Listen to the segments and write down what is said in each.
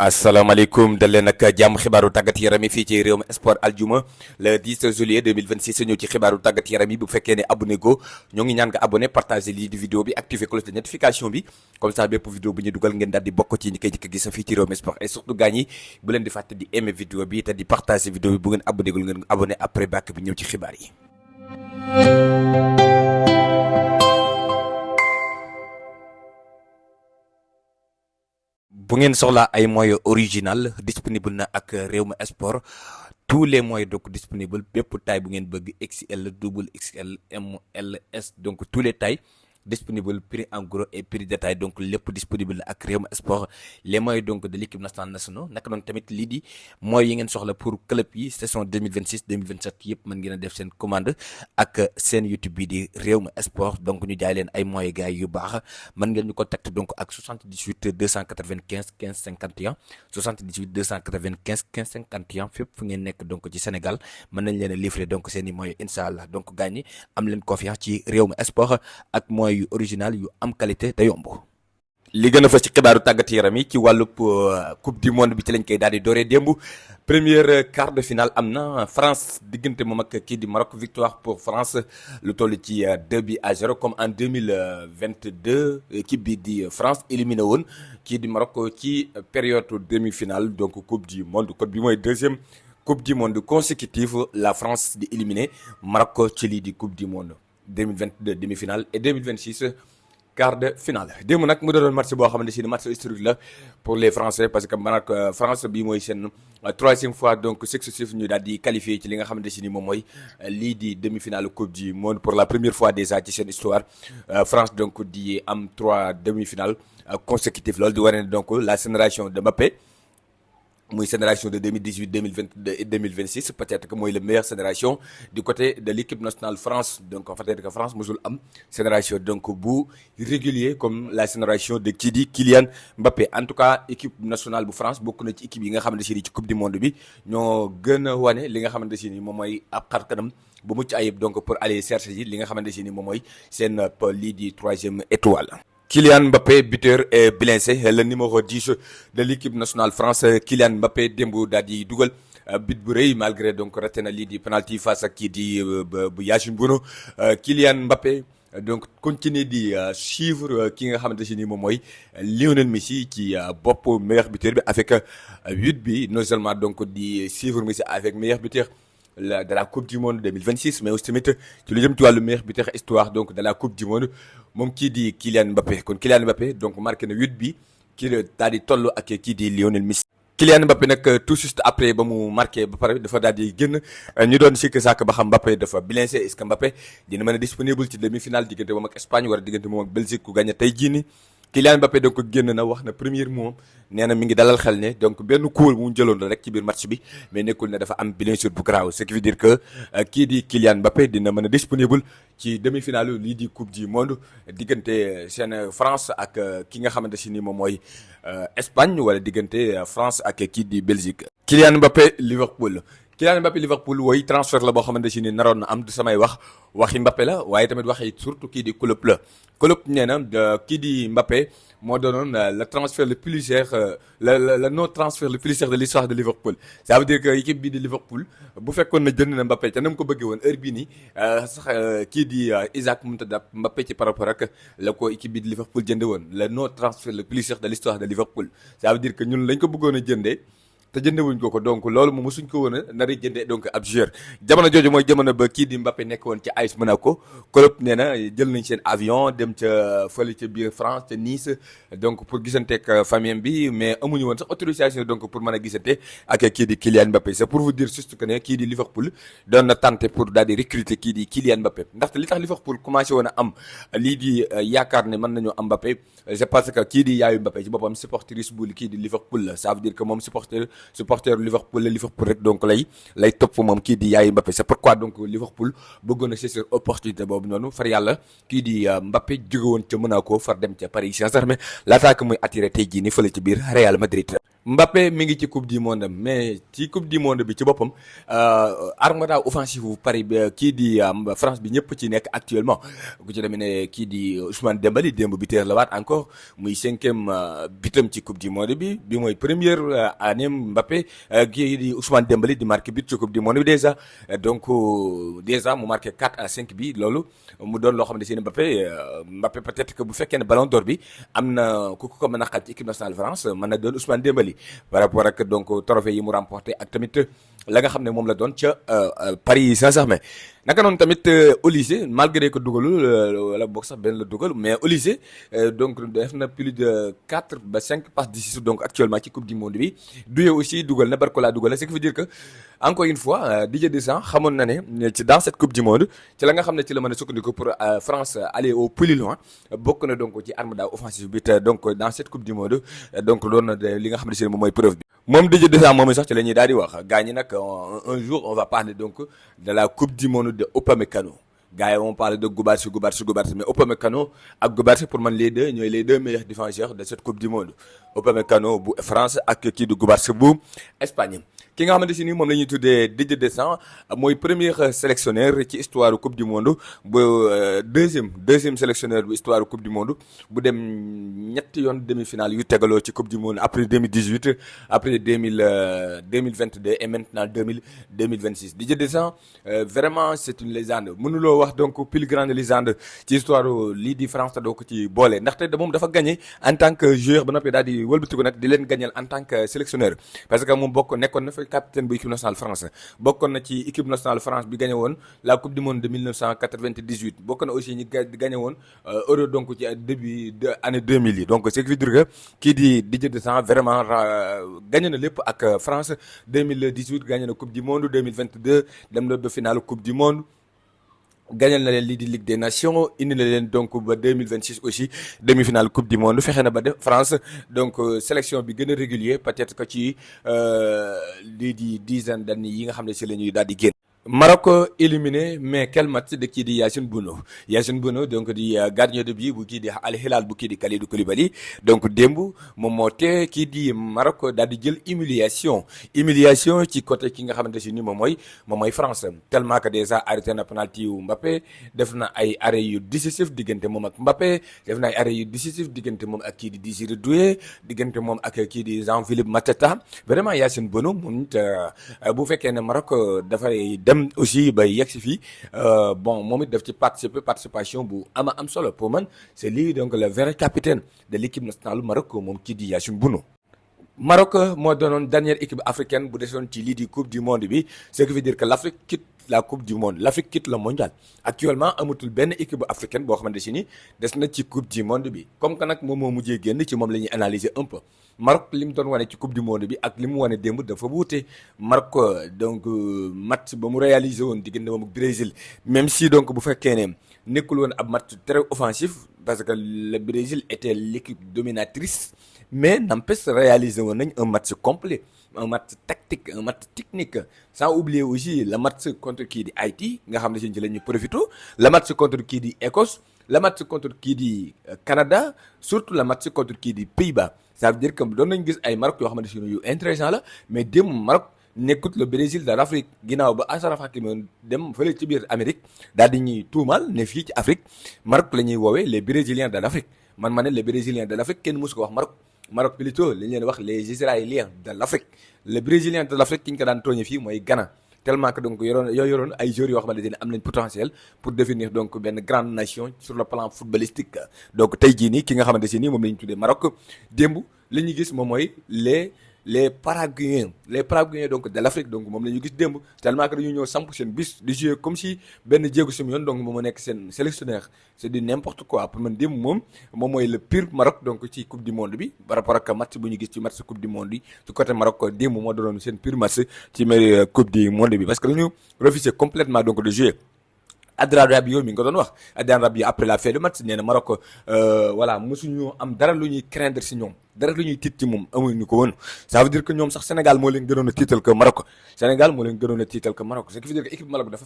asalaamaaleykum dal leen ak jàmm xibaaru tàggat yaram yi fii ci Rewmi Sport aljuma le 10 juillet 2026 ñëw ci xibaaru tàggat yaram yi bu fekkee ne abonné go ñoo ngi ñaan nga abonné partagé lii di vidéo bi activé cloche de notification bi comme ça bépp vidéo bu ñu dugal ngeen daal di bokk ci ñi koy jëkk gis fii ci Rewmi Sport et surtout gaañ yi bu leen di fàtte di aimer vidéo bi te di partagé vidéo bi bu ngeen abonné gul ngeen abonné après bàkk bi ñëw ci xibaar yi. bu ngeen soxlaa ay moyens original disponible na ak Rewmi Sport tous les moyens donc disponible bépp taille bu ngeen bëgg XL double XL M L S donc tous les tailles disponible prix en gros et prix détail donc lépp disponible ak Rewmi Sport les moyens donc de l'équipe nationale naka noonu tamit lii di moyens yi ngeen soxla pour club yi saison 2026 2027 yëpp mën ngeen a def seen commande ak seen YouTube bi di Rewmi Sport donc ñu jaay leen ay moyens gars yu baax mën ngeen ñu contacter donc ak 78 295 15 51 78 295 15 51 fépp fu ngeen nekk donc ci Sénégal mën nañ leen a livrer donc seen i moyens incha allah donc gars ñi am leen confiance ci Rewmi Sport ak moyens yu original yu am qualité te yomb. li gën a fës ci xibaaru tàggat yaram yi ci wàllub coupe du monde bi ci lañ koy daal di dooree démb première quart de finale am na France diggante moom ak kii di Maroc victoire pour France lu toll ci 2-0 comme en 2022 équipe bi di France éliminé woon kii di Maroc ci période demi-finale donc coupe du monde kon bi mooy deuxième coupe du monde consécutive la France di éliminé Maroc ci lii di coupe du monde 2022 demi-finale et 2026 quart de finale démb nag mu doon match boo xamante ne match historique la pour les Français parce que maanaam France bi mooy seen troisième fois donc successif ñu daal di qualifié ci li nga xamante ni moom mooy lii di demi-finale coupe du monde pour la première fois déjà ci seen histoire France donc di am 3 demi-finales consécutives loolu di wane donc la génération de Mbappé muy génération de 2018 2022 et 2026 peut-être que mooy la meilleure génération du côté de l'équipe nationale France donc peut-être que France mosul am génération donc bu régulier comme la génération de kii di Kylian Mbappé en tout cas équipe nationale bu France bokk na ci équipe yi nga xamante ne ci coupe du monde bi ñoo gën a wane li nga xamante ne moom mooy ab xar kanam bu mucc ayib donc pour aller chercher yi li nga xamante ne moom mooy seen lii di troisième étoile. Kylian Mbappé buteur est blessé le numéro 10 de l'équipe nationale France Kylian Mbappé démb daal di dugal but bu rëy malgré donc raté na lii di penalty face ak kii di bu Yacine Bounou Kylian Mbappé donc continue di suivre ki nga xamante ne moom mooy Lionel Messi ci bopp meilleur buteur bi avec 8 bi non seulement donc di suivre Messi avec meilleur buteur de la coupe du monde 2026 mais aussi tamit ci lu jëm ci wàllu meilleur buteur histoire donc de la coupe du monde moom kii di Kylian Mbappé kon Kylian Mbappé donc marqué na 8 bi kii daal di toll ak kii di Lionel Messi. Kylian Mbappé nag tout juste après ba mu marqué ba pare dafa daal di génn ñu doon sikk sàkk ba xam Mbappé dafa blessé est-ce que Mbappé dina mën a disponible ci demi-finale diggante moom ak Espagne wala diggante moom ak Belgique ku gagné tey jii nii. Kylian Mbappé donc génn na wax na premier mot nee na mi ngi dalal xel ne donc benn coup bu mu jëloon la rek ci biir match bi mais nekkul ne dafa am blessure bu grave ce qui veut dire que kii di Kylian Mbappé dina mën a disponible ci demi-finale lii di coupe du monde diggante seen France ak ki nga xamante si ni moom mooy Espagne wala diggante France ak kii di Belgique. Kylian Mbappé Liverpool. Kylian Mbappé Liverpool wooy transfert la boo xamante si ni naroon na am du samay waxi Mbappé la waaye tamit waxi surtout kii di club la club nee na kii di Mbappé moo doonoon le transfert le plus cher le non transfert le plus cher de l'histoire de Liverpool ça veut dire que équipe bii di Liverpool bu fekkoon na jënd na Mbappé te na mu ko bëggee woon heure bii nii sax kii di Isaac mënut a dab Mbappé ci par rapport ak la ko équipe bii di Liverpool jënde woon le non transfert le plus cher de l'histoire de Liverpool ça veut dire que ñun lañ ko bëggoon a jëndee te jëndewuñ ko donc loolu moom mosuñ ko woon a nari jëndee donc ab joueur jamono jooju mooy jamono ba kii di Mbappé nekk woon ci AS Monaco club nee na jël nañ seen avion dem ca fële ca biir France ca Nice donc pour gisanteeg famille bi mais amuñu woon sax autorisation donc pour mën a gisante ak kii di Kylian Mbappé c'est pour vous dire juste que ne kii di Liverpool doon na tenté pour daal di recruter kii di Kylian Mbappé ndaxte li tax Liverpool commencé woon a am lii di yaakaar ne mën nañoo am Mbappé c'est parce que kii di yaayu Mbappé ci boppam supportrice bu kii di Liverpool la ça veut dire que moom supporter Liverpool rek donc lay topp moom kii di yaayu Mbappé c'est pourquoi donc Liverpool bëggoon na saisir opportunité boobu noonu far yàlla kii di Mbappé jóge woon ca Monaco far dem ca Paris Saint-Germain laataa ko muy attiré tey jii ni fële ci biir Real Madrid. Mbappé mi ngi ci coupe du monde mais ci coupe du monde bi ci boppam armada offensive bu Paris bi kii di France bi ñëpp ci nekk actuellement ku ci demee ne kii di Ousmane Dembélé démb buteur la waat encore muy 5e bitam ci coupe du monde bi mooy première année Mbappé kii di Ousmane Dembélé di marqué but ci coupe du monde bi déjà donc déjà mu marqué 4 à 5 bi loolu mu doon loo xam ne si Mbappé peut-être que bu fekkee ne ballon d'or bi am na ku ko mën a xaj ci équipe nationale France mën na doon Ousmane Dembélé par rapport ak donc trophée yi mu remporté ak tamit la nga xam ne moom la doon ca Paris Saint-Germain naka noonu tamit Olise malgré que dugalul wala boog sax benn la dugal mais Olise donc def na plus de 4 ba 5 passes décisives donc actuellement ci coupe du monde bi Doué aussi dugal na Barcola dugal na ce qui veut dire que encore une fois Didier Deschamps xamoon na ne ci dans cette coupe du monde ci la nga xam ne ci la mën a sukkandiku pour France aller au plus loin bokk na donc ci armada offensive bi te donc dans cette coupe du monde donc doon na li nga xam ne si moom mooy preuve bi. moom Didier Deschamps moom sax ci la ñuy daal di wax gars ñi nag un jour on va parler donc de la coupe du monde de Upamecano gars yi on parle de Goubarsi mais Upamecano ak Goubarsi pour man les deux ñooy les deux meilleurs défenseurs de cette coupe du monde Upamecano bu France ak kii du Goubarsi bu Espagne. ki nga xamante si ni moom la ñuy tuddee Didier Deschamps mooy premier sélectionneur ci histoire coupe du monde bu deuxième sélectionneur bu histoire coupe du monde bu dem ñetti yoon demi-finale yu tegaloo ci coupe du monde après 2018 après 2022 et maintenant 2026 Didier Deschamps vraiment c'est une légende mënuloo wax donc plus grande légende ci histoire lii di France te doo ko ci boole ndaxte moom dafa gagné en tant que joueur ba noppi daal di wëlbatiku nag di leen gagnal en tant que sélectionneur parce que moom nekkoon na fa capitaine bu équipe nationale France bokkoon na ci équipe nationale France bi gagné woon la coupe du monde de 1998 bokkoon na aussi ñi gagné woon Euro donc ci début de année 2000 yi donc ce qui veut dire que kii di Didier Deschamps vraiment gagné na lépp ak France 2018 gagné na coupe du monde 2022 dem na ba finale coupe du monde gagnal na leen lii di Ligue des Nations indi na leen donc ba 2026 aussi demi-finale coupe du monde fexe na ba def France donc sélection bi gën a régulier peut-être que ci lii di dizaine d'années yi nga xam ne si la ñuy daal di génn. Maroc éliminé mais quel match de kii di Yacine Bounou donc di gardien de but bu kii di Al Hilal bu kii di Kalidou Koulibaly donc démb moom moo te kii di Maroc daal di jël humiliation ci côté ki nga xamante si ni moom mooy France tellement que déjà arrêté na penalty yu Mbappé def na ay arrêt yu décisif diggante moom ak Mbappé def na ay arrêt yu décisif diggante moom ak kii di Désiré Doué diggante moom ak kii di Jean-Philippe Mateta vraiment Yacine Bounou moom it bu fekkee ne Maroc dafay dem aussi ba yegg si fii bon moom it daf ci participation bu am solo pour man c'est lui donc le vrai capitaine de l'équipe nationale du Maroc moom kii di Yacine Bounou. Maroc moo doonoon dernière équipe africaine bu desoon ci lii di coupe du monde bi ce qui veut dire que l'Afrique quitte la coupe du monde l'Afrique quitte le mondial actuellement amatul benn équipe africaine boo xamante si ni des na ci coupe du monde bi comme que nag moom moo mujjee génn ci moom la ñuy analyser un peu. Maroc li mu doon wane ci coupe du monde bi ak li mu wane démb dafa wuute Maroc donc match ba mu réalisé woon diggante moom ak Brésil même si donc bu fekkee ne nekkul woon ab match très offensif parce que le Brésil était l'équipe dominatrice mais n'empêche réalisé woon nañ un match complet un match tactique un match technique sans oublier aussi le match contre kii di Haïti nga xam ne si ci la ñu profité le match contre kii di Écosse le match contre kii di Canada surtout le match contre kii di Pays-Bas ça veut dire que doon nañ gis ay Maroc yoo xamante ne yu intéressant la mais démb Maroc nekkut le Brésil de l'Afrique ginnaaw ba Achraf Hakimi dem fële ci biir Amérique daal di ñuy tuumal ne fii ci Afrique Maroc la ñuy woowee les Brésiliens de l'Afrique man ma ne les Brésiliens de l'Afrique kenn mësu ko wax Maroc plutôt li ñu leen wax les Israéliens de l'Afrique les Brésiliens de l'Afrique ki ñu ko daan tooñe fii mooy Ghana tellement que donc yoroon ay joueurs yoo xamante ne am nañ potentiel pour devenir donc benn grande nation sur le plan footballistique donc tey jii nii ki nga xamante ne nii moom la ñu tuddee Maroc démb li ñu gis moom mooy les Paraguayens donc de l'Afrique donc moom la ñu gis démb tellement que dañu ñëw samp seen bis di jouer comme si benn Diego Simeone donc moom moo nekk seen sélectionneur c'est du n'importe quoi pour man démb moom mooy le pire Maroc donc ci coupe du monde bi par rapport ak match bu ñu gis ci match coupe du monde bi ci côté Maroc démb moo doon seen pire match ci coupe du monde bi parce que dañu refusé complètement donc de jouer. Adrien Rabiot mi nga doon wax Adrien Rabiot après la fin du match nee na Maroc voilà mosuñu am dara lu ñuy craindre si ñoom dara lu ñuy tiit ci moom amuñu ko woon. Ça veut dire que ñoom sax Sénégal moo leen gënoon a tiital que Maroc Sénégal moo leen gënoon a tiital que Maroc ce qui veut dire que équipe Maroc dafa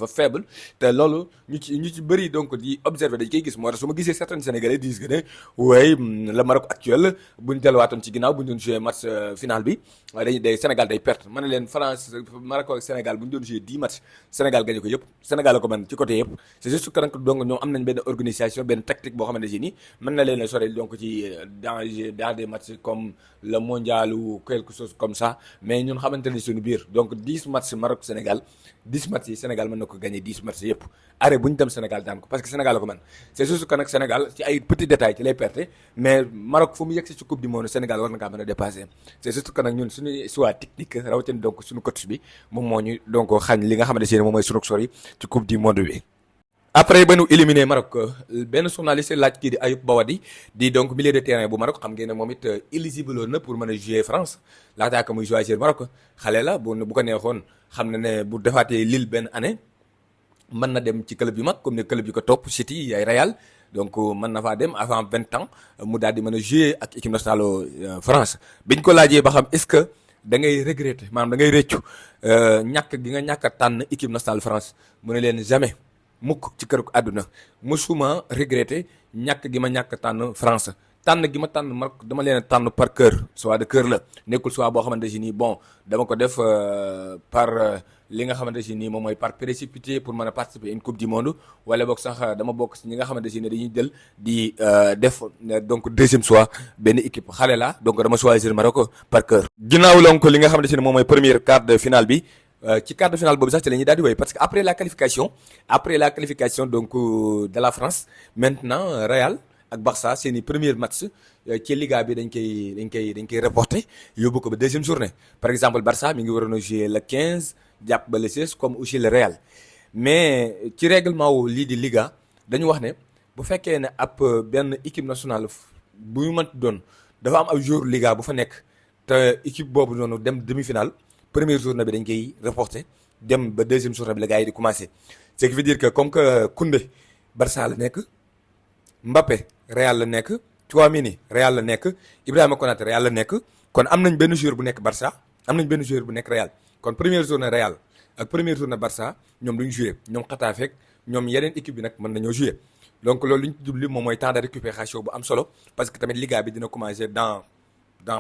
faible te loolu ñu ci bëri donc di observer dañ koy gis moo tax su ma gisee certains Sénégalais disent que ne waaye le Maroc actuel buñ delluwaatoon ci ginnaaw buñ doon jouer match final bi day Sénégal day perte ma ne leen France Maroc ak Sénégal buñ doon jouer 10 matchs Sénégal gagné ko yëpp Sénégal la ko mën ci côté yëpp c'est juste que nag donc ñoom am nañ benn organisation benn tactique boo xamante ni mën na leen a sori donc ci dans des matchs comme le mondial ou quelque chose comme ça mais ñun xamante ni suñu biir donc 10 matchs Maroc Sénégal 10 matchs yi Sénégal mën na ko gagné 10 matchs yëpp arrêt bu ñu dem Sénégal daan ko parce que Sénégal la ko mën c'est juste que nag Sénégal ci ay petits détails ci lay perte mais Maroc fu mu yegg si ci coupe du monde Sénégal war na kaa mën a dépasser c'est juste que nag ñun suñu soit technique rawatina donc suñu coach bi moom moo ñu donc xañ li nga xamante ne moom mooy suñu sori ci coupe du monde bi. après ba nu éliminé Maroc benn journaliste laaj kii di Ayoub Bawadi di donc milieu de terrain bu Maroc xam ngeen ne moom it éligible woon na pour mën a jouer France laataa ko muy choisir Maroc xale la bu ko neexoon xam na ne bu defaatee Lille benn année mën na dem ci club yu mag comme ne club yu ko topp City ay Real donc mën na faa dem avant 20 ans mu daal di mën a jouer ak équipe nationale France biñ ko laajee ba xam est-ce que da ngay regretter maanaam da ngay rëccu ñàkk gi nga ñàkk a tànn équipe nationale France mu ne leen jamais. mukk ci kër àdduna musuma regretté ñàkk gi ma ñàkk tànn France tànn gi ma tànn Maroc dama leen tànn par cœur choix de cœur la nekkul choix boo xamante si nii bon dama ko def par li nga xamante si nii moom mooy par précipité pour mën a participer une coupe du monde wala boog sax dama bokk si ñi nga xamante si ne dañuy jël di def donc deuxième choix benn équipe xale la donc dama choisir Maroc par cœur. ginnaaw donc li nga xamante si ne moom mooy première quart de finale bi. ci quart de finale boobu sax ci la ñuy daal di wéy parce que après la qualification donc de la France maintenant Real ak Barça seeni premier match ci Liga bi dañ koy reporté yóbbu ko ba deuxième journée par exemple Barça mi ngi waroon a jouer le 15 jàpp ba le 16 comme aussi le Real mais ci règlement wu lii di Liga dañu wax ne bu fekkee ne ab benn équipe nationale bu ñu mënti doon dafa am ab jour Liga bu fa nekk te équipe boobu noonu dem demi-finale. première journée bi dañ koy reporté dem ba deuxième journée bi la gars yi di commencé ce qui veut dire que comme que Koundé Barça la nekk Mbappé Real la nekk Tchouaméni Real la nekk Ibrahima Konaté Real la nekk kon am nañ benn joueur bu nekk Barça am nañ benn joueur bu nekk Real kon première journée Real ak première journée Barça ñoom duñ joué ñoom Xataaf ak ñoom yeneen équipe bi nag mën nañoo joué donc loolu li ñu ci jublu moom mooy temps de récupération bu am solo parce que tamit Liga bi dina commencé dans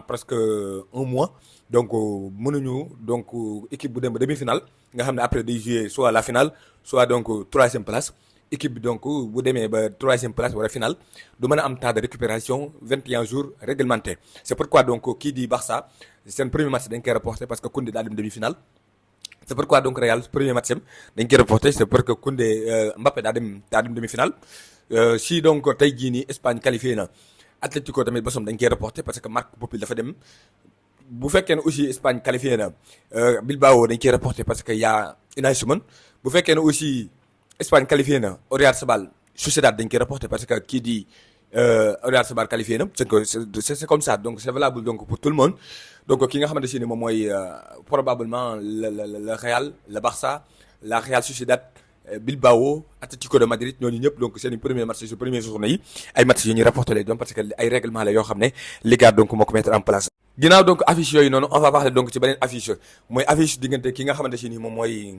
presque un mois donc mënuñu donc équipe bu dem ba demi-finale nga xam ne après day jouer soit la finale soit donc troisième place équipe bi donc bu demee ba troisième place wala finale du mën a am temps de récupération 21 jours réglementés c'est pourquoi donc kii di Barça seen premier match dañ koy reporté parce que Koundé daa dem demi-finale c'est pourquoi donc Real premier match am dañ koy reporté c'est parce que Koundé Mbappé daa dem demi-finale si donc tey jii nii Espagne qualifié na Atlético tamit bosom dañ koy reporté parce que Marc Popil dafa dem bu fekkee ne aussi Espagne qualifié na Bilbao dañ koy reporté parce que y a Unai Simon bu fekkee ne aussi Espagne qualifié na Oyarzabal Sociedad dañ koy reporté parce que kii di Oyarzabal qualifié na c'est comme ça donc c'est valable donc pour tout le monde donc ki nga xamante ne moom mooy probablement le Real le Barça la Real Sociedad Bilbao Atlético de Madrid ñooñu ñëpp donc seen premier match su première journée yi ay match yu ñuy rapporté lay doon parce que ay règlement la yoo xam ne Liga donc moo ko mettre en place. ginnaaw donc affiche yooyu noonu on va parler donc ci beneen affiche mooy affiche diggante ki nga xamante ne moom mooy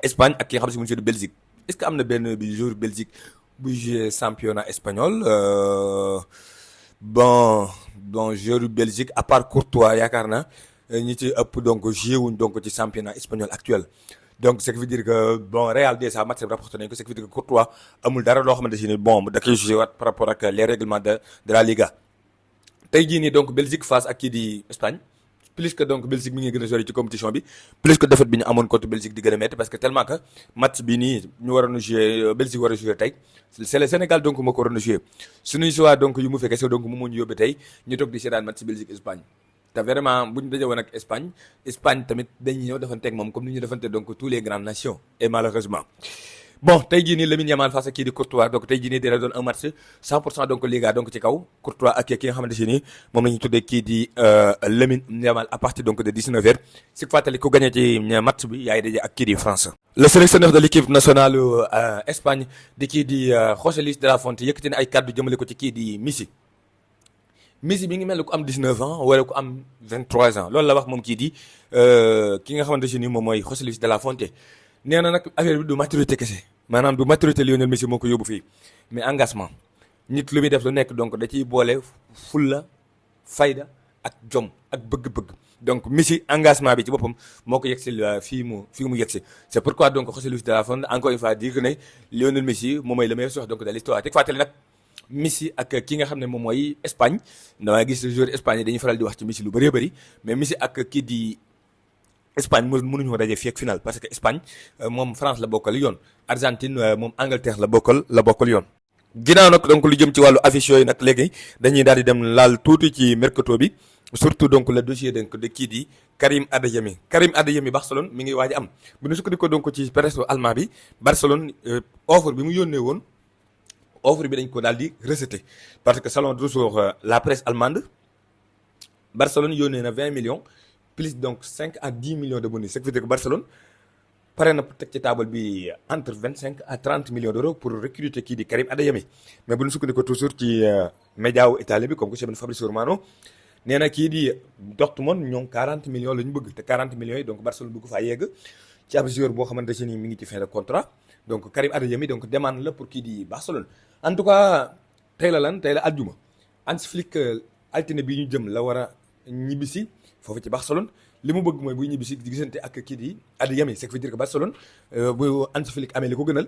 Espagne ak ki nga xamante ne moom mooy Belgique est-ce que am na benn bi joueur Belgique buy jouer championnat espagnol bon joueur Belgique à part Courtois yaakaar na ñi ci ëpp donc joué wuñ donc ci championnat espagnol actuel. donc ce qui veut dire que bon Real déjà match bi rapporté nañ ko ce qui veut dire que Courtois amul dara loo xamante ne bon da koy joué waat par rapport ak les règlements de la Liga tey jii nii donc Belgique face ak kii di Espagne plus que donc Belgique mi ngi gën a sori ci compétition bi plus que défaite bi ñu amoon contre Belgique di gën a métti parce que tellement que match bi nii ñu waroon a joué Belgique war a joué tey c'est le Sénégal donc moo ko waroon a joué suñuy choix donc yu mu fekkee c'est donc mu moo ñu yóbbee tey ñu toog di seetaan match Belgique Espagne. te vraiment bu ñu daje woon ak Espagne tamit dañuy ñëw defanteeg moom comme ni ñu defante donc tous les grandes nations et malheureusement bon tey jii nii Lamine Yamal face ak kii di Courtois donc tey jii nii dina doon un match 100% donc Liga donc ci kaw Courtois ak ki nga xamante ne nii moom la ñuy tuddee kii di Lamine Yamal à partir donc de 19h si fàttali ku gagné ci match bi yaay daje ak kii di France. le sélectionneur de l'équipe nationale Espagne di kii di José Luis de la Fuente yëkkati na ay kàddu jëmale ko ci kii di Messi Messi mi ngi mel ni ku am 19 ans wala ku am 23 ans loolu la wax moom kii di ki nga xamante ne nii moom mooy José Luis de la Fuente. nee na nag affaire bi du maturité kese maanaam du maturité Lionel Messi moo ko yóbbu fii mais engagement nit lu muy def lu nekk donc da ciy boole fulla fayda ak jom ak bëgg-bëgg donc Messi engagement bi ci boppam moo ko yegsi fii mu yegsi. c'est pourquoi donc José Luis de la Fuente encore une fois dire que ne Lionel Messi moom mooy le meilleur joueur donc de l'histoire te fàttali nag Messi ak ki nga xam ne moom mooy Espagne dama gis joueur Espagne dañuy faral di wax ci Messi lu bëree bëri mais Messi ak kii di Espagne mënuñu daje fii ak final parce que Espagne moom France la bokkal yoon Argentine moom Angleterre la bokkal yoon. ginnaaw nag donc lu jëm ci wàllu affiche yooyu nag léegi dañuy daal di dem laal tuuti ci mercato bi surtout donc le dossier donc de kii di Karim Adeyemi Barcelone mi ngi waaj am bu ñu sukkandikoo donc ci presse allemand bi Barcelone offre bi mu yónnee woon offre bi dañ ko daal di rejeté parce que selon toujours la presse allemande Barcelone yónnee na 20 millions plus donc 5 à 10 millions de bonus ce qui veut dire que Barcelone pare na pour teg ci table bi entre 25 à 30 millions d'euros pour recruter kii di Karim Adeyemi mais bu ñu sukkandikoo toujours ci média wu Italie bi comme que Fabrizio Romano nee na kii di Dortmund ñoom 40 millions la ñu bëgg te 40 millions yi donc Barcelone bëgg faa yegg ci ab joueur boo xamante ne nii mi ngi ci fin de contrat donc Karim Adeyemi donc demande la pour kii di Barcelone. en tout cas tey la aljuma Hans Flick altine bi ñu jëm la war a ñibbisi foofu ci Barcelone li mu bëgg mooy buy ñibbisi di gisante ak kii di Adeyemi ce qui veut dire que Barcelone bu Hans Flick amee li ko gënal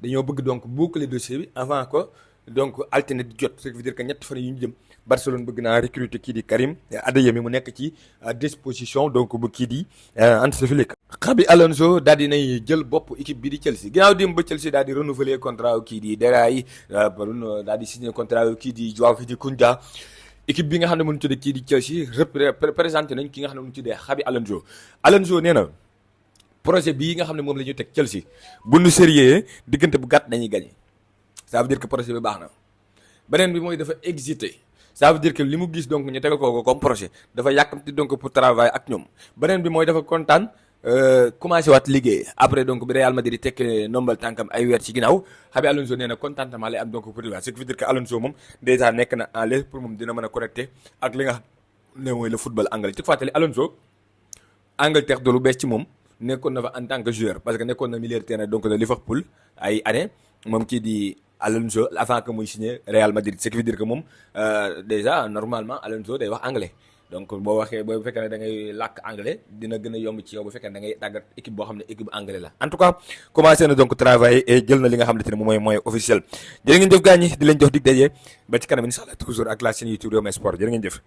dañoo bëgg donc boucler dossier bi avant que donc altine di jot ce qui veut dire que ñetti fan yu ñu jëm Barcelone bëgg naa recruter kii di Karim Adeyemi mu nekk ci disposition donc bu kii di Hans Flick. Xabi Alonso daal di nay jël bopp équipe bi di Chelsea ginnaaw dem ba Chelsea daal di renouveler contrat kii di Deraay daal di signer contrat kii di Joao Kunja équipe bi nga xam ne mënu tuddee kii di Chelsea représenté nañ ki nga xam ne mënu tuddee Xabi Alonso nee na projet bii nga xam ne moom la ñu teg Chelsea bu nu sérieux diggante bu gàtt dañuy gagné ça veut dire que projet bi baax na beneen bi mooy dafa excité ça veut dire que li mu gis donc ñu tegal ko comme projet dafa yàkkamti donc pour travailler ak ñoom beneen bi mooy dafa kontaan commencé waat liggéey après donc bi Real Madrid tekk nombal tànkam ay weer ci ginnaaw Xabi Alonso nee na contentement lay am donc pour ce qui veut dire que Alonso moom déjà nekk na en l'aise pour moom dina mën a connecté ak li nga xam ne mooy le football anglais ci fàttali Alonso Angleterre de lu bees ci moom nekkoon na fa en tant que joueur parce que nekkoon na milieu de terrain donc de Liverpool ay année moom kii di Alonso avant que muy signé Real Madrid ce qui veut dire que moom déjà normalement Alonso day wax anglais donc boo fekkee ne da ngay làkk anglais dina gën a yomb ci yow bu fekkee ne da ngay tàggat équipe boo xam ne équipe anglais la en tout cas commencé na donc travailler et jël na li nga xamante ne moom mooy officiel jërë ngeen jëf gaañ ñi di leen jox dig daje ba ci kanam incha allah toujours ak la chaîne YouTube Rewmi Sport jërë ngeen jëf